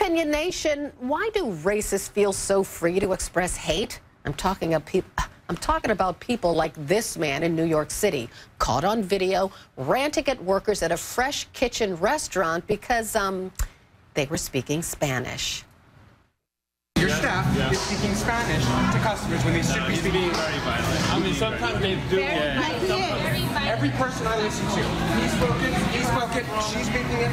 Opinion Nation, why do racists feel so free to express hate? I'm talking about people like this man in New York City, caught on video, ranting at workers at a Fresh Kitchen restaurant because they were speaking Spanish. Your staff is speaking Spanish to customers when they should be speaking. Very violent. I mean, sometimes they do. Every person I listen to, he's spoken, she's speaking it,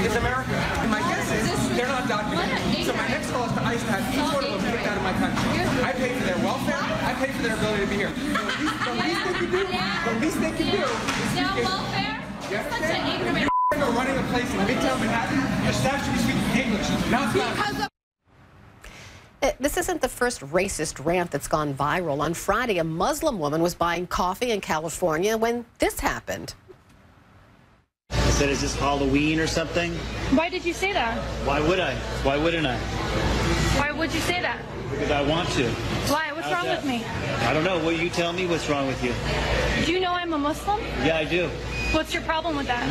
is America. And my guess is they're not documented. So my next call is to ICE to have each one of them kicked out of my country. I pay for their welfare. I pay for their ability to be here. The least they can do is now welfare? Such an ignorant. You're running a place in Midtown Manhattan. Your staff should be speaking English, not Spanish. This isn't the first racist rant that's gone viral. On Friday, a Muslim woman was buying coffee in California when this happened. I said, is this Halloween or something? Why did you say that? Why would I? Why wouldn't I? Why would you say that? Because I want to. Why? What's wrong with me? I don't know. What you tell me what's wrong with you. Do you know I'm a Muslim? Yeah, I do. What's your problem with that?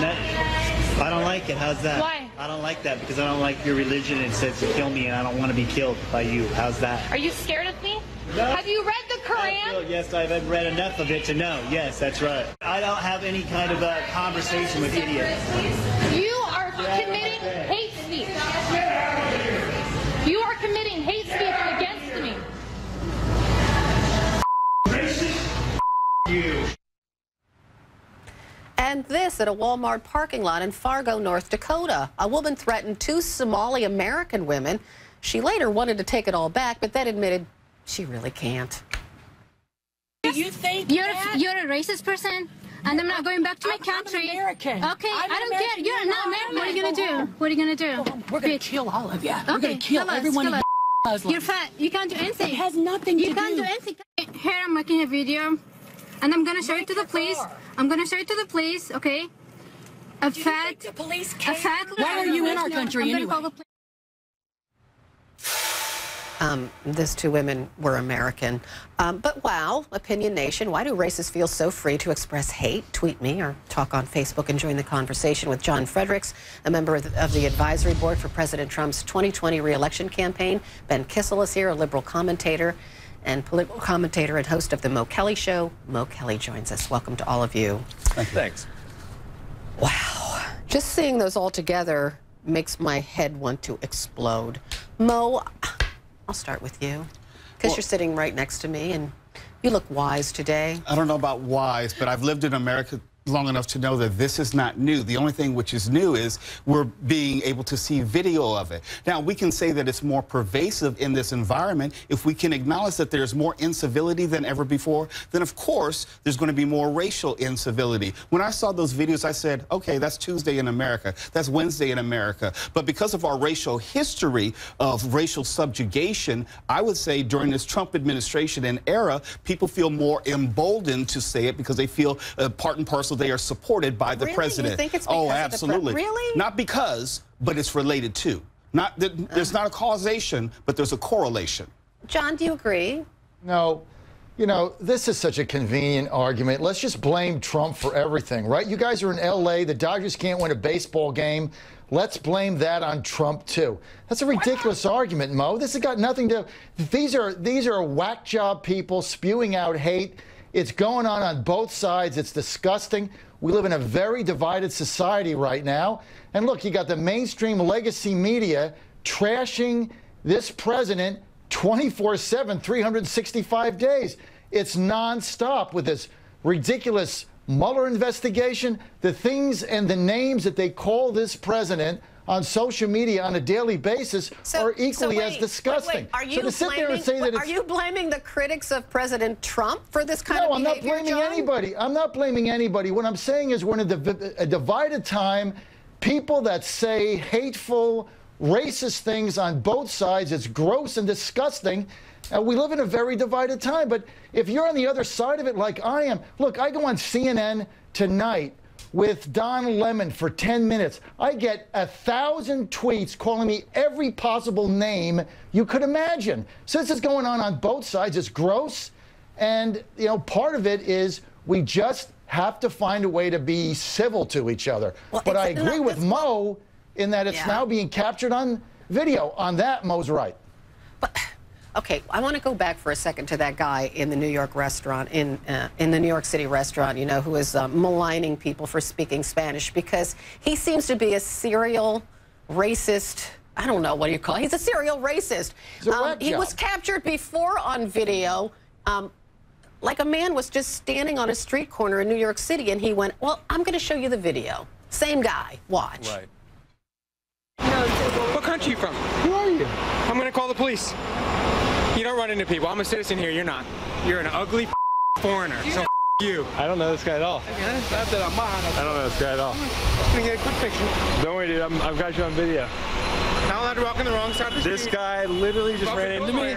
I don't like it. How's that? Why? I don't like that because I don't like your religion. It says to kill me and I don't want to be killed by you. How's that? Are you scared of me? No. Have you read the Quran? Yes, I've read enough of it to know. Yes, that's right. I don't have any kind of a conversation with idiots. You are committing hate speech. You are committing hate speech against me. Racist. You. And this at a Walmart parking lot in Fargo, North Dakota. A woman threatened two Somali American women. She later wanted to take it all back, but then admitted she really can't. Do you think you're a racist person? And I'm not going back to my country. I'm American. Okay, I don't care. You're not American. What are you going to do? What are you going to do? We're going to kill all of you. Okay, we're going to kill everyone in Muslims. You're fat. You can't do anything. It has nothing to do. You can't do anything. Here, I'm making a video. And I'm going to show it to the police. I'm going to show it to the police, okay? The police care? Why are you in our country anyway? These two women were American. But wow, Opinion Nation, why do racists feel so free to express hate? Tweet me or talk on Facebook and join the conversation with John Fredericks, a member of the advisory board for President Trump's 2020 re-election campaign. Ben Kissel is here, a liberal commentator and political commentator and host of the Mo Kelly Show. Mo Kelly joins us. Welcome to all of you. Thanks. Wow. Just seeing those all together makes my head want to explode. Mo, I'll start with you, because you're sitting right next to me, and you look wise today. I don't know about wise, but I've lived in America long enough to know that this is not new. The only thing which is new is we're being able to see video of it. Now, we can say that it's more pervasive in this environment. If we can acknowledge that there's more incivility than ever before, then of course there's going to be more racial incivility. When I saw those videos, I said, okay, that's Tuesday in America, that's Wednesday in America. But because of our racial history of racial subjugation, I would say during this Trump administration and era, people feel more emboldened to say it because they feel part and parcel they are supported by the president. You think it's because absolutely. Of the really? Not because, but it's related to. Not that there's not a causation, but there's a correlation. John, do you agree? No. You know, this is such a convenient argument. Let's just blame Trump for everything, right? You guys are in L.A. The Dodgers can't win a baseball game. Let's blame that on Trump, too. That's a ridiculous argument, Mo. This has got nothing to... These are whack job people spewing out hate. It's going on both sides. It's disgusting. We live in a very divided society right now. And look, you got the mainstream legacy media trashing this president 24/7, 365 days. It's nonstop with this ridiculous Mueller investigation. The things and the names that they call this president on social media on a daily basis are equally as disgusting. Are you are you blaming the critics of President Trump for this kind of behavior? No, I'm not blaming anybody. I'm not blaming anybody. What I'm saying is we're in a divided time. People that say hateful, racist things on both sides, it's gross and disgusting. We live in a very divided time. But if you're on the other side of it like I am, look, I go on CNN tonight with Don Lemon for 10 minutes. I get 1,000 tweets calling me every possible name you could imagine. So this is going on both sides. It's gross. And, you know, part of it is we just have to find a way to be civil to each other. Well, but I agree with Mo in that it's now being captured on video on that. Mo's right. But, okay, I want to go back for a second to that guy in the New York restaurant, in the New York City restaurant, you know, who is maligning people for speaking Spanish, because he seems to be a serial racist. I don't know what you call it. He's a serial racist. He was captured before on video. Like a man was just standing on a street corner in New York City, and he went, well, I'm going to show you the video. Same guy. Watch. Right. What country are you from? Who are you? I'm going to call the police. You don't run into people. I'm a citizen here. You're not. You're an ugly foreigner. So you. I don't know this guy at all. Not that I'm I don't know this guy at all. Let me get a quick picture. Don't worry, dude. I've got you on video. Not allowed to walk on the wrong side of the street. This guy literally just ran into me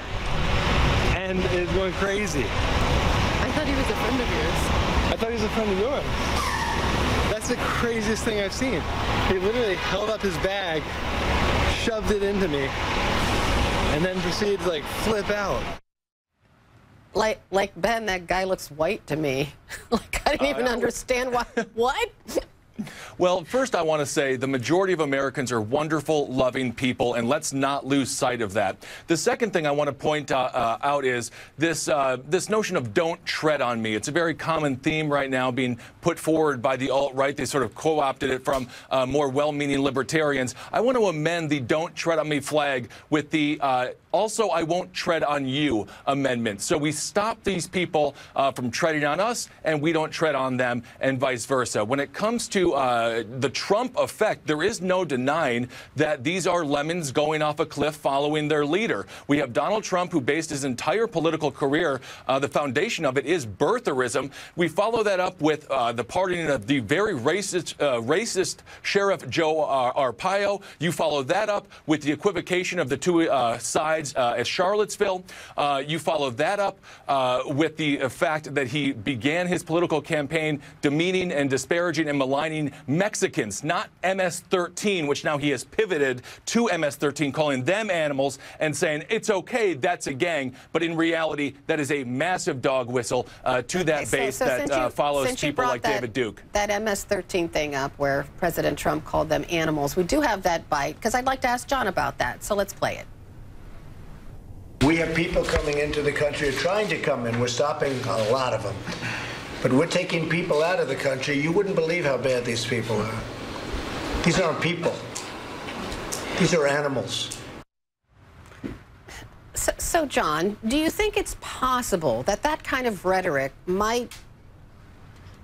and is going crazy. I thought he was a friend of yours. I thought he was a friend of yours. That's the craziest thing I've seen. He literally held up his bag, shoved it into me, and then proceeded to like flip out. Like Ben, that guy looks white to me. Like I didn't even understand why. What? Well, first I want to say the majority of Americans are wonderful, loving people, and let's not lose sight of that. The second thing I want to point out is this notion of don't tread on me. It's a very common theme right now being put forward by the alt-right. They sort of co-opted it from more well-meaning libertarians. I want to amend the don't tread on me flag with the also I won't tread on you amendment. So we stop these people from treading on us, and we don't tread on them, and vice versa. When it comes to the Trump effect, there is no denying that these are lemons going off a cliff following their leader. We have Donald Trump, who based his entire political career, the foundation of it is birtherism. We follow that up with the pardoning of the very racist Sheriff Joe Arpaio. You follow that up with the equivocation of the two sides at Charlottesville. You follow that up with the fact that he began his political campaign demeaning and disparaging and maligning Mexicans, not MS-13, which now he has pivoted to MS-13, calling them animals and saying it's okay, that's a gang, but in reality, that is a massive dog whistle to that base that follows people like David Duke. That MS-13 thing up where President Trump called them animals, we do have that bite, because I'd like to ask John about that, so let's play it. We have people coming into the country, or trying to come in. We're stopping a lot of them. But we're taking people out of the country. You wouldn't believe how bad these people are. These aren't people. These are animals. So, John, do you think it's possible that that kind of rhetoric might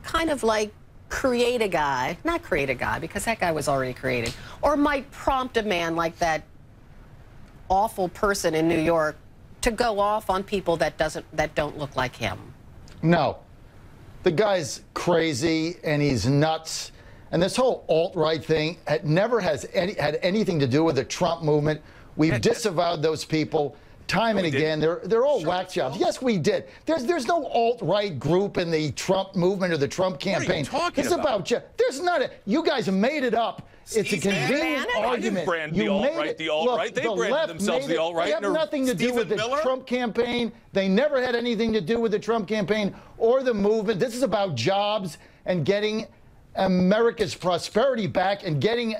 kind of like create a guy, not create a guy because that guy was already created, or might prompt a man like that awful person in New York to go off on people that don't look like him? No. The guy's crazy and he's nuts. And this whole alt-right thing never has had anything to do with the Trump movement. We've disavowed those people time and again. They're all whack jobs. Yes, we did. There's no alt-right group in the Trump movement or the Trump campaign. What are you talking about? There's not a. You guys made it up. It's a convenient argument. I didn't brand the alt-right the alt-right. They branded themselves the alt-right. They have nothing to do with the Trump campaign. They never had anything to do with the Trump campaign or the movement. This is about jobs and getting America's prosperity back and getting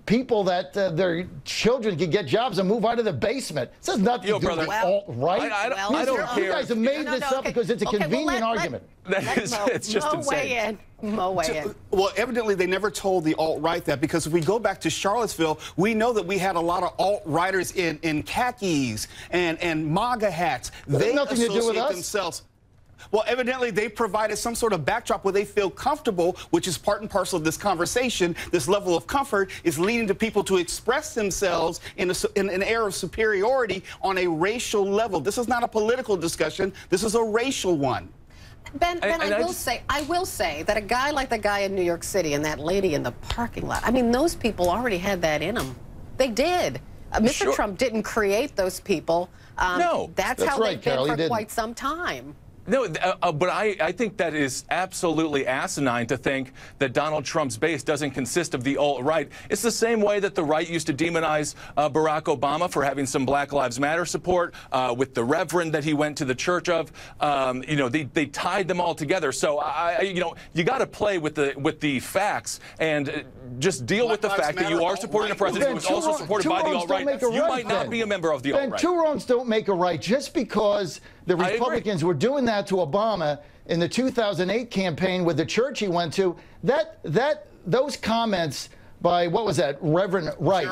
people that their children can get jobs and move out of the basement. This has nothing to do with the alt-right. I don't care. You guys have made this up because it's a convenient argument. It's just insane. Well, evidently they never told the alt-right that, because if we go back to Charlottesville, we know that we had a lot of alt-righters in khakis and MAGA hats. They nothing to do with us. Themselves. Well, evidently they provided some sort of backdrop where they feel comfortable, which is part and parcel of this conversation. This level of comfort is leading to people to express themselves in an air of superiority on a racial level. This is not a political discussion. This is a racial one. Ben, I will say that a guy like the guy in New York City and that lady in the parking lot, I mean, those people already had that in them. They did. Mr. Trump didn't create those people. No. That's how they've been for quite some time. No, but I think that is absolutely asinine to think that Donald Trump's base doesn't consist of the alt-right. It's the same way that the right used to demonize Barack Obama for having some Black Lives Matter support with the reverend that he went to the church of. You know, they tied them all together. So you know, you got to play with the facts and just deal with the fact that you are supporting a president who is also supported by the alt-right. You might not be a member of the alt-right. Two wrongs don't make a right. Just because the Republicans were doing that to Obama in the 2008 campaign with the church he went to, those comments by, what was that, Reverend Wright?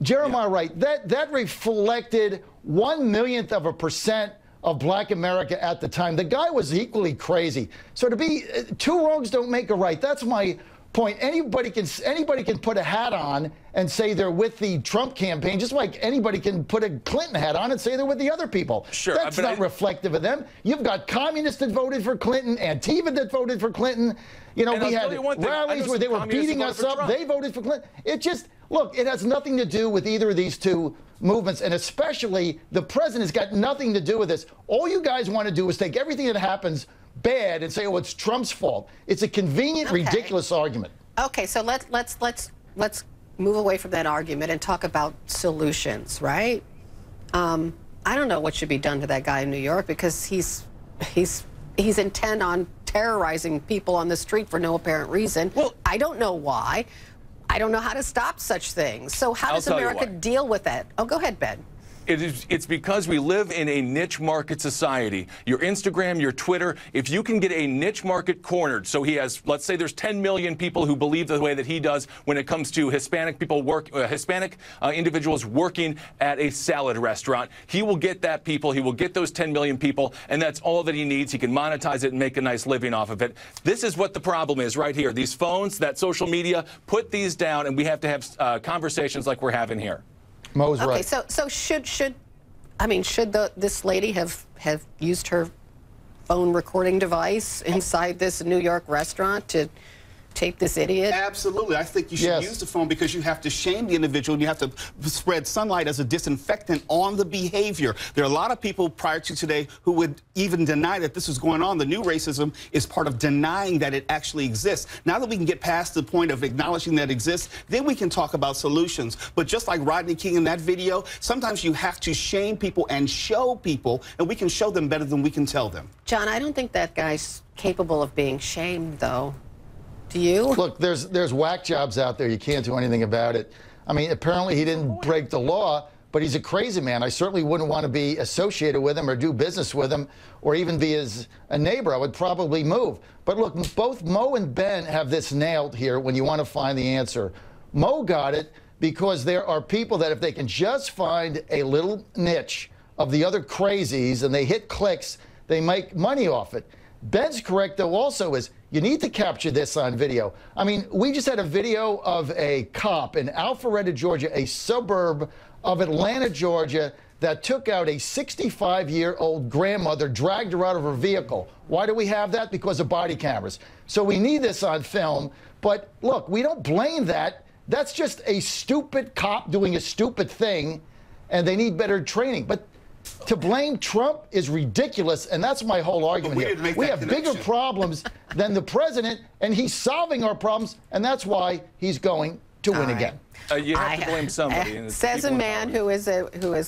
Jeremiah Wright. That reflected 1/1,000,000% of black America at the time. The guy was equally crazy. So to be, two wrongs don't make a right. That's my point. Anybody can put a hat on and say they're with the Trump campaign, just like anybody can put a Clinton hat on and say they're with the other people. Sure, that's not reflective of them. You've got communists that voted for Clinton, Antifa that voted for Clinton. You know, we had rallies where they were beating us up. They voted for Clinton. It just, look, it has nothing to do with either of these two movements, and especially the president's got nothing to do with this. All you guys want to do is take everything that happens bad and say, oh, it's Trump's fault. It's a convenient, ridiculous argument. Okay, so let's move away from that argument and talk about solutions, right? I don't know what should be done to that guy in New York, because he's intent on terrorizing people on the street for no apparent reason. Well, I don't know why. I don't know how to stop such things. So how does America deal with that? Oh, go ahead, Ben. It's because we live in a niche market society. Your Instagram, your Twitter, if you can get a niche market cornered, so he has, let's say there's 10 million people who believe the way that he does when it comes to Hispanic people individuals working at a salad restaurant. He will get that people, he will get those 10 million people, and that's all that he needs. He can monetize it and make a nice living off of it. This is what the problem is right here. These phones, that social media, put these down, and we have to have conversations like we're having here. Mo's right. Okay, so should this lady have used her phone recording device inside this New York restaurant to tape this idiot? Absolutely. I think you should use the phone, because you have to shame the individual and you have to spread sunlight as a disinfectant on the behavior. There are a lot of people prior to today who would even deny that this is going on. The new racism is part of denying that it actually exists. Now that we can get past the point of acknowledging that it exists, then we can talk about solutions. But just like Rodney King in that video, sometimes you have to shame people and show people, and we can show them better than we can tell them. John, I don't think that guy's capable of being shamed, though. Do you? Look, there's whack jobs out there. You can't do anything about it. I mean, apparently he didn't break the law, but he's a crazy man. I certainly wouldn't want to be associated with him or do business with him or even be a neighbor. I would probably move. But look, both Mo and Ben have this nailed here when you want to find the answer. Mo got it because there are people that if they can just find a little niche of the other crazies and they hit clicks, they make money off it. Ben's correct, though, also is you need to capture this on video. I mean, we just had a video of a cop in Alpharetta, Georgia, a suburb of Atlanta, Georgia, that took out a 65-year-old grandmother, dragged her out of her vehicle. Why do we have that? Because of body cameras. So we need this on film. But look, we don't blame that. That's just a stupid cop doing a stupid thing, and they need better training. But to blame Trump is ridiculous, and that's my whole argument here. We have bigger problems than the president, and he's solving our problems, and that's why he's going to win again. You have to blame somebody. Says a man who is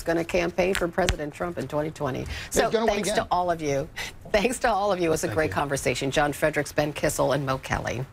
going to campaign for President Trump in 2020. So thanks to all of you. Thanks to all of you. It was a great conversation. John Fredericks, Ben Kissel, and Mo Kelly.